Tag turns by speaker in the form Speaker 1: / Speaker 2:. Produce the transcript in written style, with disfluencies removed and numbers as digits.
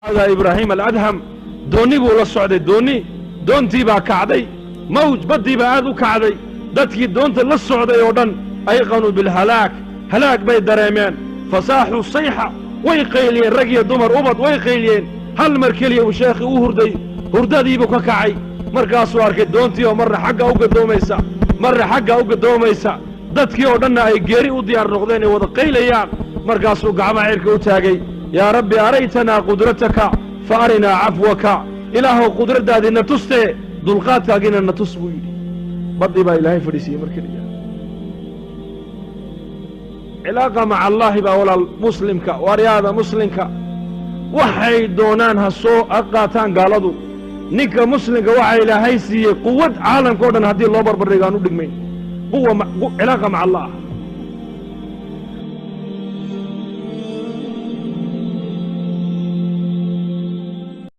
Speaker 1: هذا إبراهيم الأدهم دوني بولا السعودي دونتي با كعدي موج بدي بآذو كعدي دتكي دونت للسعودي يودن أيقنوا بالهلاك هلاك بي دريمين فصاحوا الصيحة ويقيلين رقية دمر أبط ويقيلين هل مركلي وشيخي وهردي هردادي بكا كعي مركاسو أركي دونتي ومر حقا وقدوميسا مر حقا وقدوميسا dadkii oo dhan ay geeri u diyaar noqdeen wada qeyliyaan markaasuu gacmaha cirka u taagay ya rabbi araytana qudrataka fa arina afwaka ilaahu qudradaadina tuste dulqaadkaagina na tus buu yiri badii baa ilaahay fadhiisiyay markii ilaaqa maca allah ba wala muslimka wariyada muslimka waxay doonaan ha soo aqaataan gaaladu ninka muslimka waxa ilaahay siiyay quwad caalamka oo dhan hadii loo barbardhigaan u dhigmay قوة علاقة مع الله